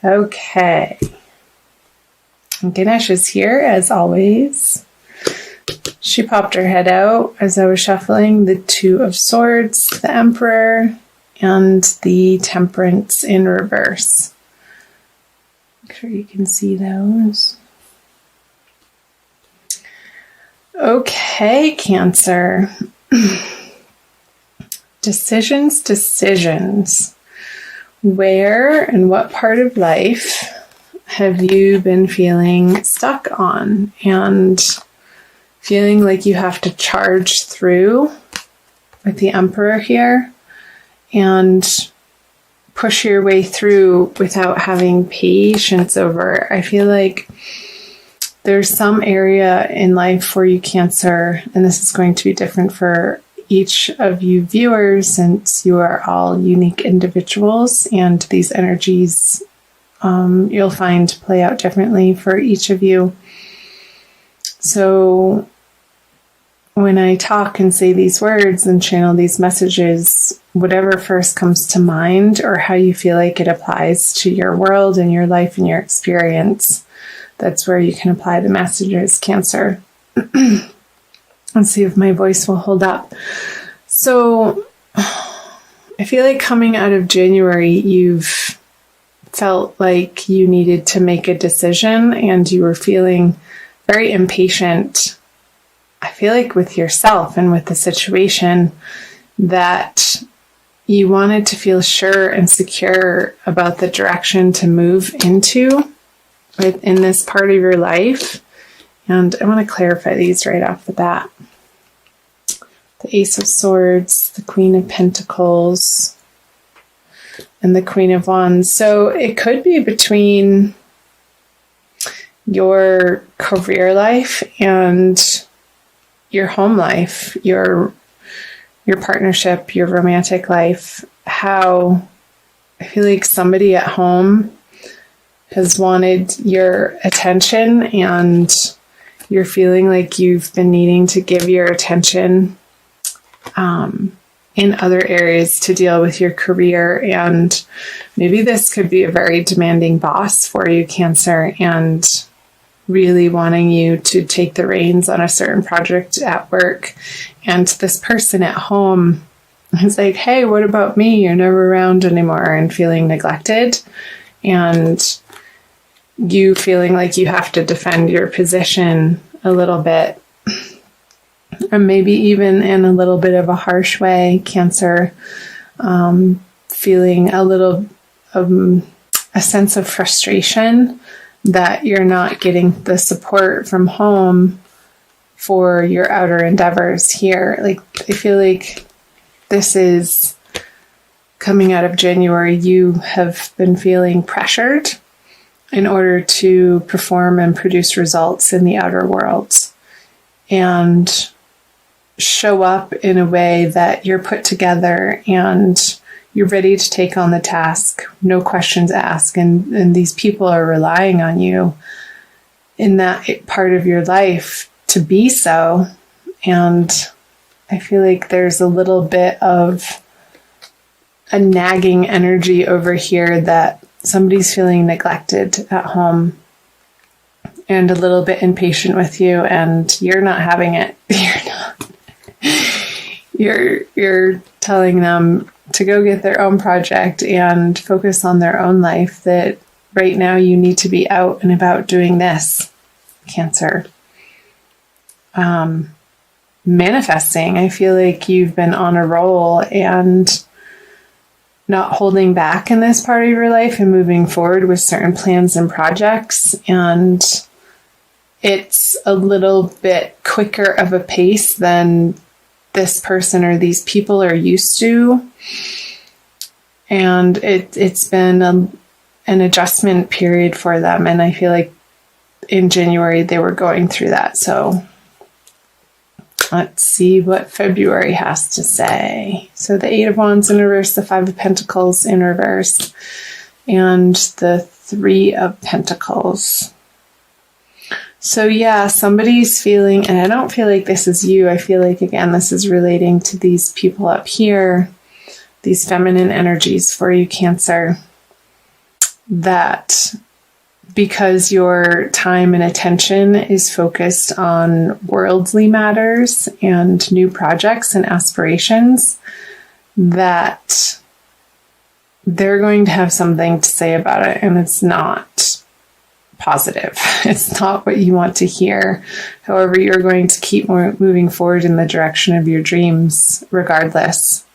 Okay. Ganesh is here, as always. She popped her head out as I was shuffling the Two of Swords, the Emperor, and the Temperance in reverse. Make sure you can see those. Okay, Cancer. Decisions. Where and what part of life have you been feeling stuck on and feeling like you have to charge through with the Emperor here and push your way through without having patience over? I feel like there's some area in life for you, Cancer, and this is going to be different for each of you viewers since you are all unique individuals, and these energies you'll find play out differently for each of you. So when I talk and say these words and channel these messages, whatever first comes to mind or how you feel like it applies to your world and your life and your experience, that's where you can apply the messages, Cancer. Let's see if my voice will hold up. So I feel like coming out of January, you've felt like you needed to make a decision and you were feeling very impatient. I feel like with yourself and with the situation that you wanted to feel sure and secure about the direction to move into in this part of your life. And I want to clarify these right off the bat. The Ace of Swords, the Queen of Pentacles, and the Queen of Wands. So it could be between your career life and your home life, your partnership, your romantic life. How I feel like somebody at home has wanted your attention and you're feeling like you've been needing to give your attention in other areas to deal with your career. And maybe this could be a very demanding boss for you, Cancer, and really wanting you to take the reins on a certain project at work. And this person at home is like, hey, what about me? You're never around anymore, and feeling neglected. And you feeling like you have to defend your position a little bit, or maybe even in a little bit of a harsh way, Cancer, feeling a little a sense of frustration that you're not getting the support from home for your outer endeavors here. Like, I feel like this is coming out of January, you have been feeling pressured in order to perform and produce results in the outer world and show up in a way that you're put together and you're ready to take on the task, no questions asked. And these people are relying on you in that part of your life to be so. And I feel like there's a little bit of a nagging energy over here that somebody's feeling neglected at home and a little bit impatient with you, and you're not having it. You're telling them to go get their own project and focus on their own life, that right now you need to be out and about doing this, Cancer. Manifesting. I feel like you've been on a roll and not holding back in this part of your life and moving forward with certain plans and projects. And it's a little bit quicker of a pace than this person or these people are used to. And it's been an adjustment period for them. And I feel like in January they were going through that. So let's see what February has to say. So the Eight of Wands in reverse, the Five of Pentacles in reverse, and the Three of Pentacles. So yeah, somebody's feeling, and I don't feel like this is you. I feel like, again, this is relating to these people up here, these feminine energies for you, Cancer. that because your time and attention is focused on worldly matters and new projects and aspirations, that they're going to have something to say about it, and it's not positive. It's not what you want to hear. However, you're going to keep moving forward in the direction of your dreams regardless.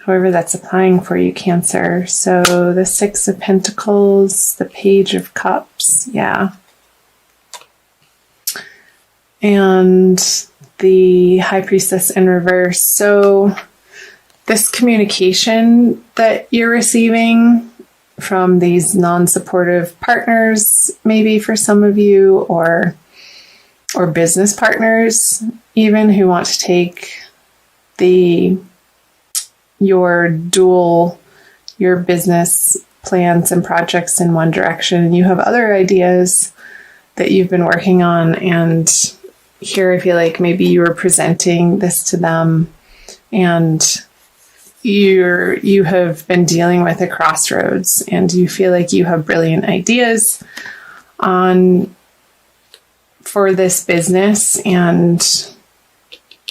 However, that's applying for you, Cancer. So the Six of Pentacles, the Page of Cups, yeah. And the High Priestess in reverse. So this communication that you're receiving from these non-supportive partners, maybe for some of you, or business partners even, who want to take your business plans and projects in one direction, and you have other ideas that you've been working on, and here I feel like maybe you were presenting this to them, and you have been dealing with a crossroads, and you feel like you have brilliant ideas for this business, and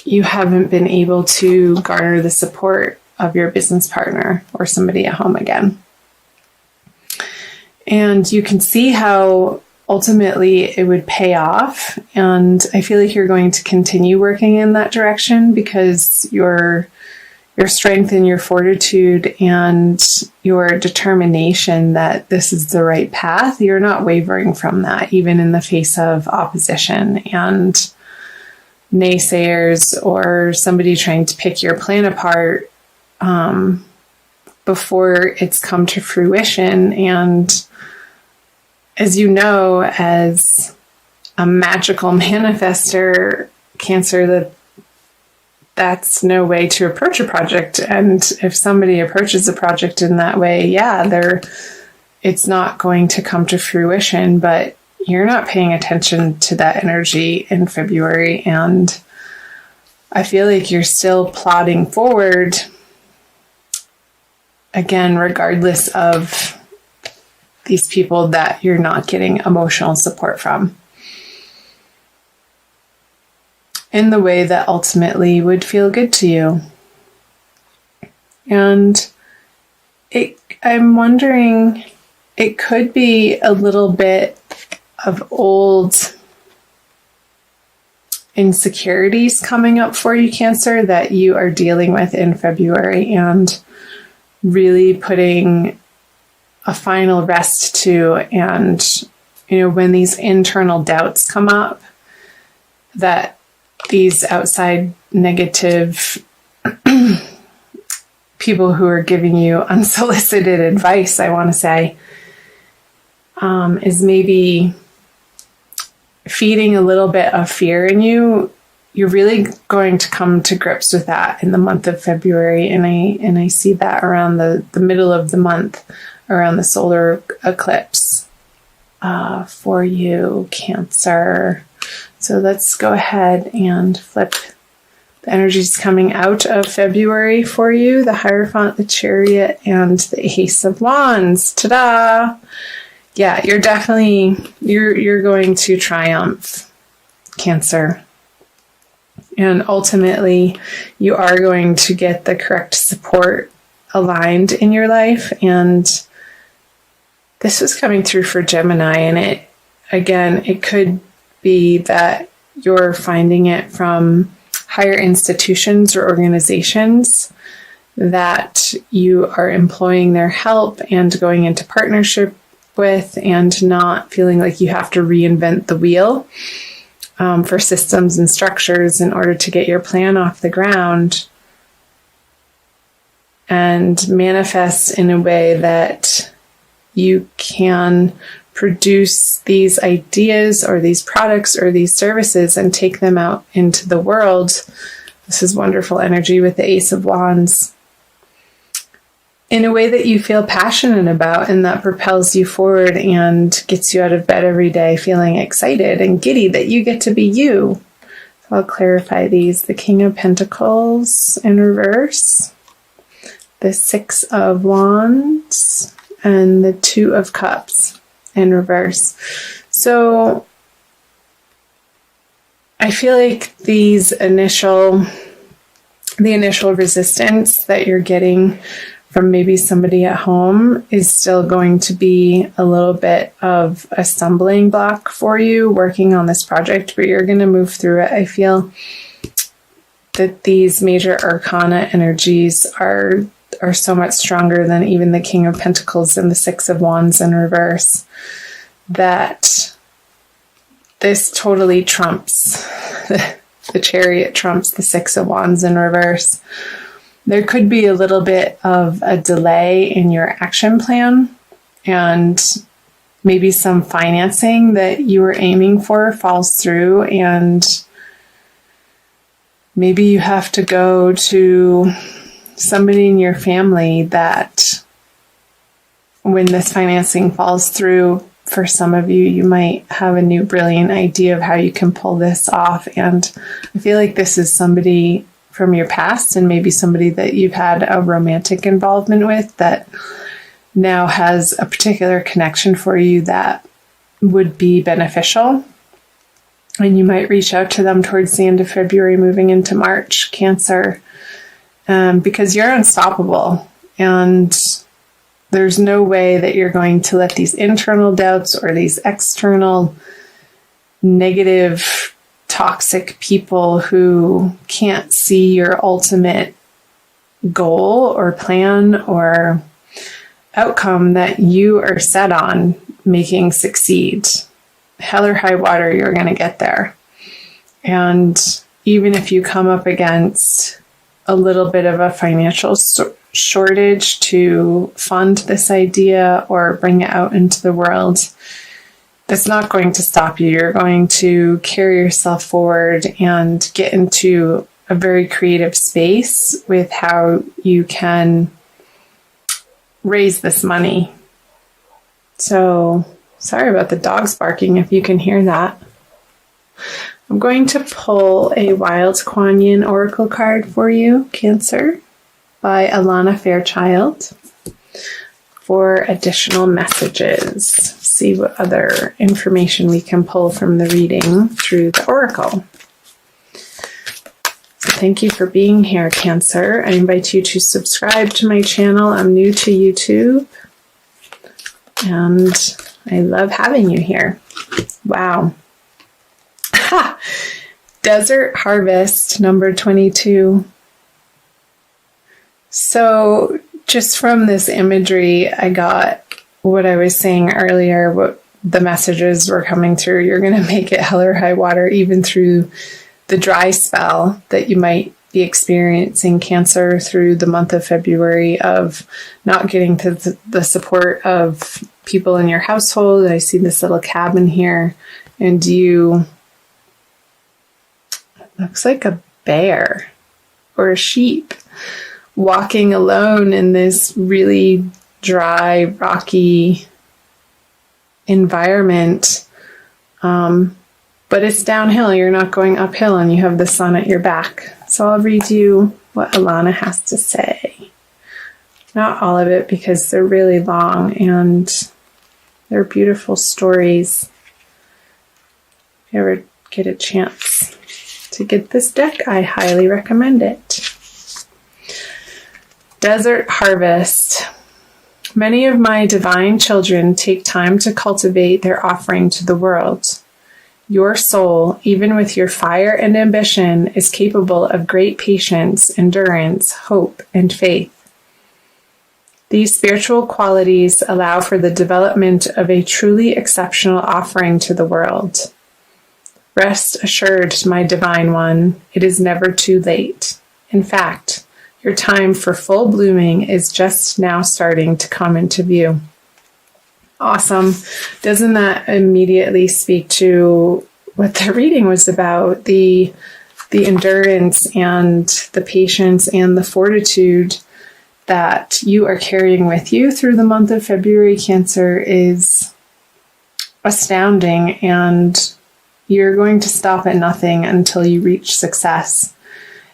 you haven't been able to garner the support of your business partner or somebody at home again. And you can see how ultimately it would pay off. And I feel like you're going to continue working in that direction because your strength and your fortitude and your determination that this is the right path, you're not wavering from that, even in the face of opposition and naysayers or somebody trying to pick your plan apart before it's come to fruition. And as you know, as a magical manifester, Cancer, that's no way to approach a project. And if somebody approaches a project in that way, it's not going to come to fruition, but you're not paying attention to that energy in February. And I feel like you're still plodding forward, again, regardless of these people that you're not getting emotional support from, in the way that ultimately would feel good to you. And I'm wondering, it could be a little bit of old insecurities coming up for you, Cancer, that you are dealing with in February and really putting a final rest to. And, when these internal doubts come up, that these outside negative people who are giving you unsolicited advice, I want to say, is maybe feeding a little bit of fear in you. You're really going to come to grips with that in the month of February. And I see that around the middle of the month, around the solar eclipse for you, Cancer. So let's go ahead and flip the energies coming out of February for you. The Hierophant, the Chariot, and the Ace of Wands. Ta-da! Yeah, you're definitely, you're going to triumph, Cancer. And ultimately, you are going to get the correct support aligned in your life. And this was coming through for Gemini. And it could be that you're finding it from higher institutions or organizations that you are employing their help and going into partnership with, and not feeling like you have to reinvent the wheel for systems and structures in order to get your plan off the ground, and manifest in a way that you can produce these ideas or these products or these services and take them out into the world. This is wonderful energy with the Ace of Wands, in a way that you feel passionate about and that propels you forward and gets you out of bed every day feeling excited and giddy that you get to be you. So I'll clarify these. The King of Pentacles in reverse, the Six of Wands, and the Two of Cups in reverse. So I feel like the initial resistance that you're getting from maybe somebody at home is still going to be a little bit of a stumbling block for you working on this project, but you're going to move through it. I feel that these major arcana energies are so much stronger than even the King of Pentacles and the Six of Wands in reverse, that this totally trumps the Chariot, trumps the Six of Wands in reverse. There could be a little bit of a delay in your action plan, and maybe some financing that you were aiming for falls through, and maybe you have to go to somebody in your family that, when this financing falls through, for some of you, you might have a new brilliant idea of how you can pull this off. And I feel like this is somebody from your past, and maybe somebody that you've had a romantic involvement with that now has a particular connection for you that would be beneficial. And you might reach out to them towards the end of February, moving into March, Cancer, because you're unstoppable. And there's no way that you're going to let these internal doubts or these external negative, toxic people who can't see your ultimate goal or plan or outcome that you are set on making succeed. Hell or high water, you're going to get there. And even if you come up against a little bit of a financial shortage to fund this idea or bring it out into the world, that's not going to stop you. You're going to carry yourself forward and get into a very creative space with how you can raise this money. So, sorry about the dogs barking if you can hear that. I'm going to pull a Wild Kuan Yin Oracle card for you, Cancer, by Alana Fairchild, for additional messages. See what other information we can pull from the reading through the Oracle. So thank you for being here, Cancer. I invite you to subscribe to my channel. I'm new to YouTube, and I love having you here. Wow. Ha! Desert Harvest, number 22. So just from this imagery, I got what I was saying earlier, what the messages were coming through. You're going to make it hell or high water, even through the dry spell that you might be experiencing, Cancer, through the month of February, of not getting to the support of people in your household. I see this little cabin here, and you, looks like a bear or a sheep, walking alone in this really dry, rocky environment. But it's downhill. You're not going uphill, and you have the sun at your back. So I'll read you what Alana has to say. Not all of it, because they're really long and they're beautiful stories. If you ever get a chance to get this deck, I highly recommend it. Desert Harvest. Many of my divine children take time to cultivate their offering to the world. Your soul, even with your fire and ambition, is capable of great patience, endurance, hope, and faith. These spiritual qualities allow for the development of a truly exceptional offering to the world. Rest assured, my divine one, it is never too late. In fact, your time for full blooming is just now starting to come into view. Awesome. Doesn't that immediately speak to what the reading was about? The endurance and the patience and the fortitude that you are carrying with you through the month of February, Cancer, is astounding, and you're going to stop at nothing until you reach success.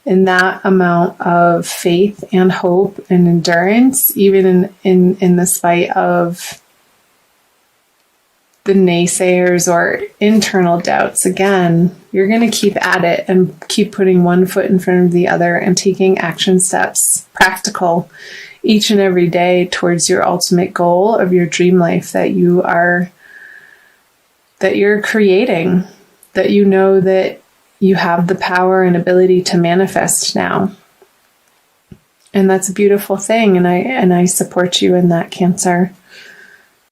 in that amount of faith and hope and endurance, even in the spite of the naysayers or internal doubts, again, you're going to keep at it and keep putting one foot in front of the other and taking action steps, practical, each and every day towards your ultimate goal of your dream life that you're creating, that you know that you have the power and ability to manifest now. And that's a beautiful thing. And I support you in that, Cancer.